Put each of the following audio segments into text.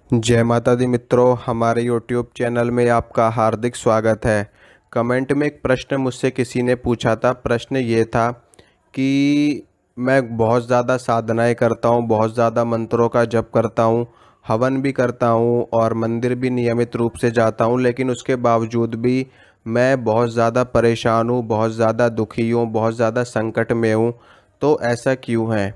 जय माता दी मित्रों, हमारे YouTube चैनल में आपका हार्दिक स्वागत है। कमेंट में एक प्रश्न मुझसे किसी ने पूछा था। प्रश्न ये था कि मैं बहुत ज़्यादा साधनाएं करता हूँ, बहुत ज़्यादा मंत्रों का जप करता हूँ, हवन भी करता हूँ और मंदिर भी नियमित रूप से जाता हूँ, लेकिन उसके बावजूद भी मैं बहुत ज़्यादा परेशान हूँ, बहुत ज़्यादा दुखी हूँ, बहुत ज़्यादा संकट में हूँ। तो ऐसा क्यों है?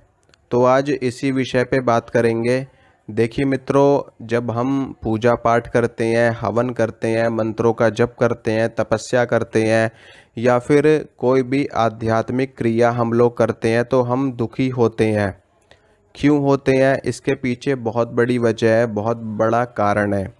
तो आज इसी विषय पे बात करेंगे। देखिए मित्रों, जब हम पूजा पाठ करते हैं, हवन करते हैं, मंत्रों का जप करते हैं, तपस्या करते हैं या फिर कोई भी आध्यात्मिक क्रिया हम लोग करते हैं तो हम दुखी होते हैं। क्यों होते हैं? इसके पीछे बहुत बड़ी वजह है, बहुत बड़ा कारण है।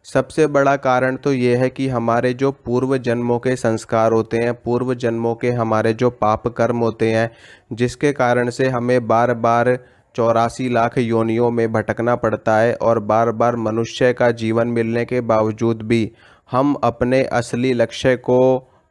सबसे बड़ा कारण तो ये है कि हमारे जो पूर्व जन्मों के संस्कार होते हैं, पूर्व जन्मों के हमारे जो पाप कर्म होते हैं, जिसके कारण से हमें बार बार 84 लाख योनियों में भटकना पड़ता है और बार बार मनुष्य का जीवन मिलने के बावजूद भी हम अपने असली लक्ष्य को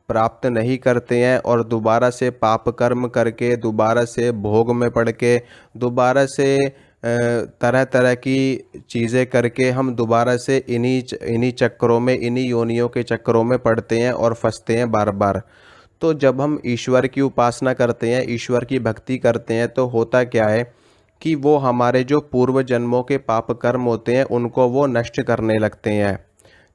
प्राप्त नहीं करते हैं और दोबारा से पाप कर्म करके, दोबारा से भोग में पड़ के, दोबारा से तरह तरह की चीज़ें करके हम दोबारा से इन्हीं चक्करों में, इन्हीं योनियों के चक्करों में पड़ते हैं और फंसते हैं बार बार। तो जब हम ईश्वर की उपासना करते हैं, ईश्वर की भक्ति करते हैं, तो होता क्या है कि वो हमारे जो पूर्व जन्मों के पाप कर्म होते हैं उनको वो नष्ट करने लगते हैं।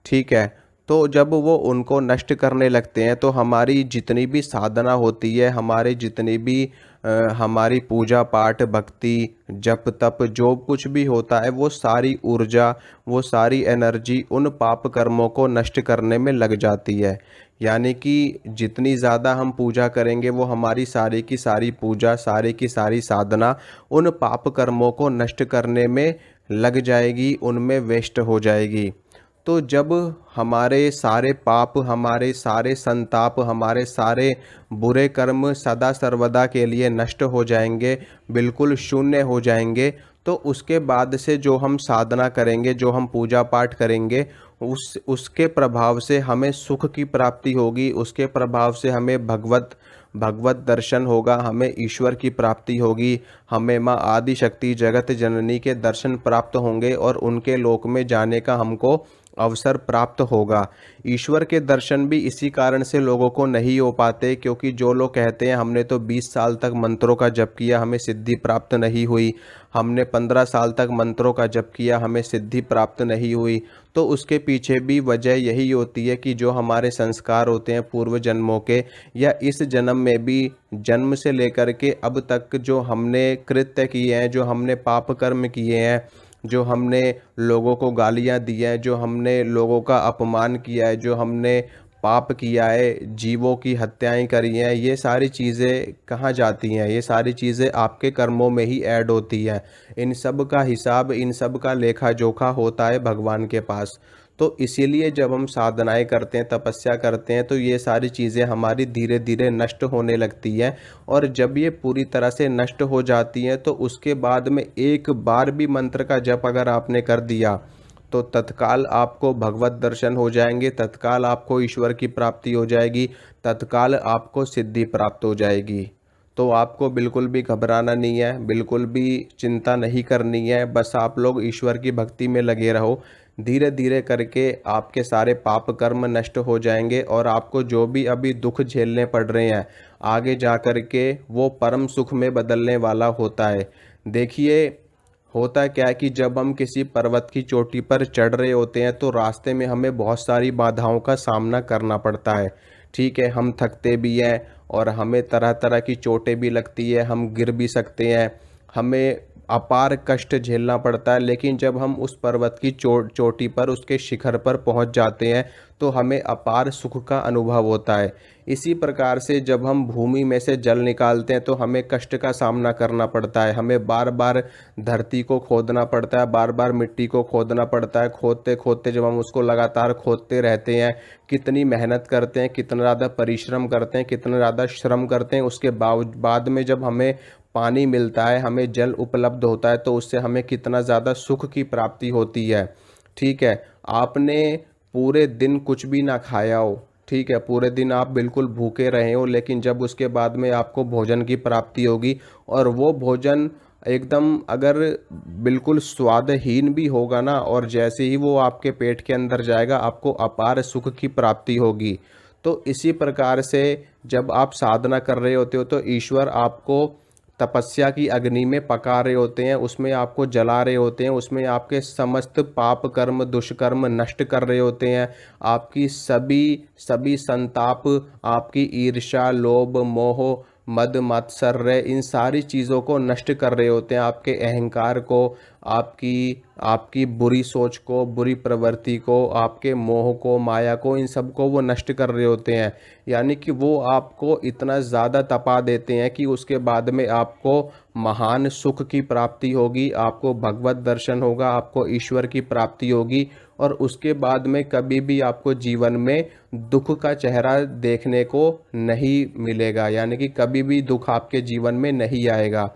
ठीक है। तो जब वो उनको नष्ट करने लगते हैं तो हमारी जितनी भी साधना होती है, हमारी जितनी भी हमारी पूजा पाठ, भक्ति, जप तप जो कुछ भी होता है, वो सारी ऊर्जा, वो सारी एनर्जी उन पाप कर्मों को नष्ट करने में लग जाती है। यानी कि जितनी ज़्यादा हम पूजा करेंगे, वो हमारी सारी की सारी पूजा, सारी की सारी साधना उन पाप कर्मों को नष्ट करने में लग जाएगी, उनमें वेस्ट हो जाएगी। तो जब हमारे सारे पाप, हमारे सारे संताप, हमारे सारे बुरे कर्म सदा सर्वदा के लिए नष्ट हो जाएंगे, बिल्कुल शून्य हो जाएंगे, तो उसके बाद से जो हम साधना करेंगे, जो हम पूजा पाठ करेंगे, उसके प्रभाव से हमें सुख की प्राप्ति होगी। उसके प्रभाव से हमें भगवत भगवत दर्शन होगा, हमें ईश्वर की प्राप्ति होगी, हमें माँ आदि शक्ति जगत जननी के दर्शन प्राप्त होंगे और उनके लोक में जाने का हमको अवसर प्राप्त होगा। ईश्वर के दर्शन भी इसी कारण से लोगों को नहीं हो पाते, क्योंकि जो लोग कहते हैं हमने तो 20 साल तक मंत्रों का जप किया, हमें सिद्धि प्राप्त नहीं हुई, हमने 15 साल तक मंत्रों का जप किया, हमें सिद्धि प्राप्त नहीं हुई, तो उसके पीछे भी वजह यही होती है कि जो हमारे संस्कार होते हैं पूर्व जन्मों के, या इस जन्म में भी जन्म से लेकर के अब तक जो हमने कृत्य किए हैं, जो हमने पाप कर्म किए हैं, जो हमने लोगों को गालियां दी हैं, जो हमने लोगों का अपमान किया है, जो हमने पाप किया है, जीवों की हत्याएं करी हैं, ये सारी चीज़ें कहाँ जाती हैं? ये सारी चीज़ें आपके कर्मों में ही ऐड होती हैं। इन सब का हिसाब, इन सब का लेखा जोखा होता है भगवान के पास। तो इसीलिए जब हम साधनाएं करते हैं, तपस्या करते हैं, तो ये सारी चीज़ें हमारी धीरे धीरे नष्ट होने लगती हैं। और जब ये पूरी तरह से नष्ट हो जाती हैं तो उसके बाद में एक बार भी मंत्र का जप अगर आपने कर दिया तो तत्काल आपको भगवत दर्शन हो जाएंगे, तत्काल आपको ईश्वर की प्राप्ति हो जाएगी, तत्काल आपको सिद्धि प्राप्त हो जाएगी। तो आपको बिल्कुल भी घबराना नहीं है, बिल्कुल भी चिंता नहीं करनी है। बस आप लोग ईश्वर की भक्ति में लगे रहो। धीरे धीरे करके आपके सारे पाप कर्म नष्ट हो जाएंगे और आपको जो भी अभी दुख झेलने पड़ रहे हैं, आगे जा कर के वो परम सुख में बदलने वाला होता है। देखिए, होता क्या है कि जब हम किसी पर्वत की चोटी पर चढ़ रहे होते हैं तो रास्ते में हमें बहुत सारी बाधाओं का सामना करना पड़ता है। ठीक है, हम थकते भी हैं और हमें तरह तरह की चोटें भी लगती है, हम गिर भी सकते हैं, हमें अपार कष्ट झेलना पड़ता है। लेकिन जब हम उस पर्वत की चोटी पर, उसके शिखर पर पहुंच जाते हैं तो हमें अपार सुख का अनुभव होता है। इसी प्रकार से जब हम भूमि में से जल निकालते हैं तो हमें कष्ट का सामना करना पड़ता है, हमें बार बार धरती को खोदना पड़ता है, बार बार मिट्टी को खोदना पड़ता है। खोदते खोदते जब हम उसको लगातार खोदते रहते हैं, कितनी मेहनत करते हैं, कितना ज़्यादा परिश्रम करते हैं, कितना ज़्यादा श्रम करते हैं, उसके बाद में जब हमें पानी मिलता है, हमें जल उपलब्ध होता है, तो उससे हमें कितना ज़्यादा सुख की प्राप्ति होती है। ठीक है, आपने पूरे दिन कुछ भी ना खाया हो, ठीक है, पूरे दिन आप बिल्कुल भूखे रहे हो, लेकिन जब उसके बाद में आपको भोजन की प्राप्ति होगी और वो भोजन एकदम अगर बिल्कुल स्वादहीन भी होगा ना, और जैसे ही वो आपके पेट के अंदर जाएगा आपको अपार सुख की प्राप्ति होगी। तो इसी प्रकार से जब आप साधना कर रहे होते हो तो ईश्वर आपको तपस्या की अग्नि में पका रहे होते हैं, उसमें आपको जला रहे होते हैं, उसमें आपके समस्त पाप कर्म दुष्कर्म नष्ट कर रहे होते हैं। आपकी सभी सभी संताप, आपकी ईर्ष्या लोभ मोह मद मात्सर्य, इन सारी चीज़ों को नष्ट कर रहे होते हैं। आपके अहंकार को, आपकी आपकी बुरी सोच को, बुरी प्रवृत्ति को, आपके मोह को, माया को, इन सब को वो नष्ट कर रहे होते हैं। यानी कि वो आपको इतना ज़्यादा तपा देते हैं कि उसके बाद में आपको महान सुख की प्राप्ति होगी, आपको भगवत दर्शन होगा, आपको ईश्वर की प्राप्ति होगी, और उसके बाद में कभी भी आपको जीवन में दुख का चेहरा देखने को नहीं मिलेगा, यानी कि कभी भी दुख आपके जीवन में नहीं आएगा।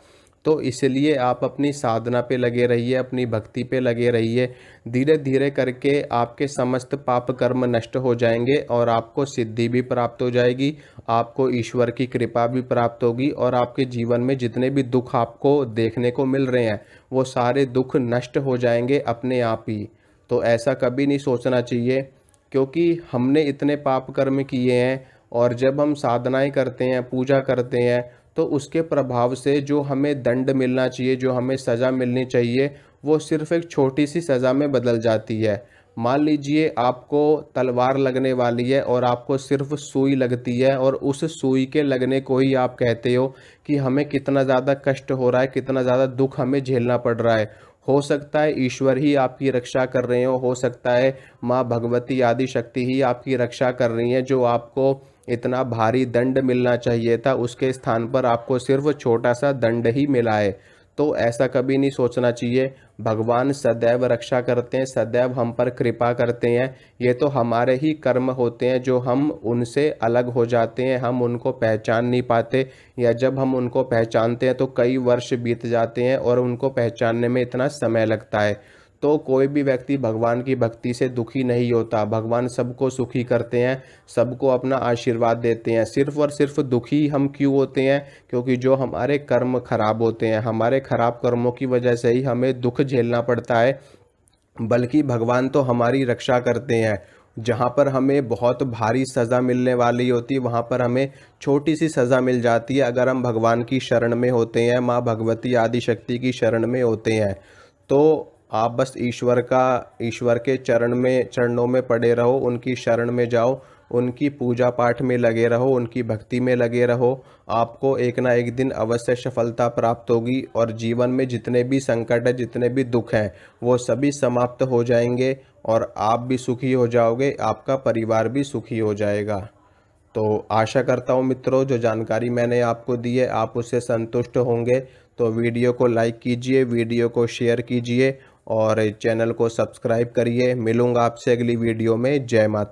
तो इसलिए आप अपनी साधना पे लगे रहिए, अपनी भक्ति पे लगे रहिए। धीरे धीरे करके आपके समस्त पाप कर्म नष्ट हो जाएंगे और आपको सिद्धि भी प्राप्त हो जाएगी, आपको ईश्वर की कृपा भी प्राप्त होगी, और आपके जीवन में जितने भी दुख आपको देखने को मिल रहे हैं वो सारे दुख नष्ट हो जाएंगे अपने आप ही। तो ऐसा कभी नहीं सोचना चाहिए, क्योंकि हमने इतने पाप कर्म किए हैं, और जब हम साधनाएं करते हैं, पूजा करते हैं, तो उसके प्रभाव से जो हमें दंड मिलना चाहिए, जो हमें सज़ा मिलनी चाहिए, वो सिर्फ एक छोटी सी सज़ा में बदल जाती है। मान लीजिए आपको तलवार लगने वाली है और आपको सिर्फ सुई लगती है, और उस सुई के लगने को ही आप कहते हो कि हमें कितना ज़्यादा कष्ट हो रहा है, कितना ज़्यादा दुख हमें झेलना पड़ रहा है। हो सकता है ईश्वर ही आपकी रक्षा कर रहे हो सकता है माँ भगवती आदि शक्ति ही आपकी रक्षा कर रही हैं, जो आपको इतना भारी दंड मिलना चाहिए था उसके स्थान पर आपको सिर्फ छोटा सा दंड ही मिला है। तो ऐसा कभी नहीं सोचना चाहिए। भगवान सदैव रक्षा करते हैं, सदैव हम पर कृपा करते हैं। ये तो हमारे ही कर्म होते हैं जो हम उनसे अलग हो जाते हैं, हम उनको पहचान नहीं पाते, या जब हम उनको पहचानते हैं तो कई वर्ष बीत जाते हैं और उनको पहचानने में इतना समय लगता है। तो कोई भी व्यक्ति भगवान की भक्ति से दुखी नहीं होता। भगवान सबको सुखी करते हैं, सबको अपना आशीर्वाद देते हैं। सिर्फ और सिर्फ दुखी हम क्यों होते हैं? क्योंकि जो हमारे कर्म खराब होते हैं, हमारे खराब कर्मों की वजह से ही हमें दुख झेलना पड़ता है। बल्कि भगवान तो हमारी रक्षा करते हैं। जहाँ पर हमें बहुत भारी सज़ा मिलने वाली होती है, वहाँ पर हमें छोटी सी सज़ा मिल जाती है अगर हम भगवान की शरण में होते हैं, माँ भगवती आदि शक्ति की शरण में होते हैं। तो आप बस ईश्वर के चरणों में पड़े रहो, उनकी शरण में जाओ, उनकी पूजा पाठ में लगे रहो, उनकी भक्ति में लगे रहो। आपको एक ना एक दिन अवश्य सफलता प्राप्त होगी, और जीवन में जितने भी संकट है, जितने भी दुख हैं, वो सभी समाप्त हो जाएंगे, और आप भी सुखी हो जाओगे, आपका परिवार भी सुखी हो जाएगा। तो आशा करता हूँ मित्रों, जो जानकारी मैंने आपको दी है आप उससे संतुष्ट होंगे। तो वीडियो को लाइक कीजिए, वीडियो को शेयर कीजिए, और चैनल को सब्सक्राइब करिए। मिलूंगा आपसे अगली वीडियो में। जय माता।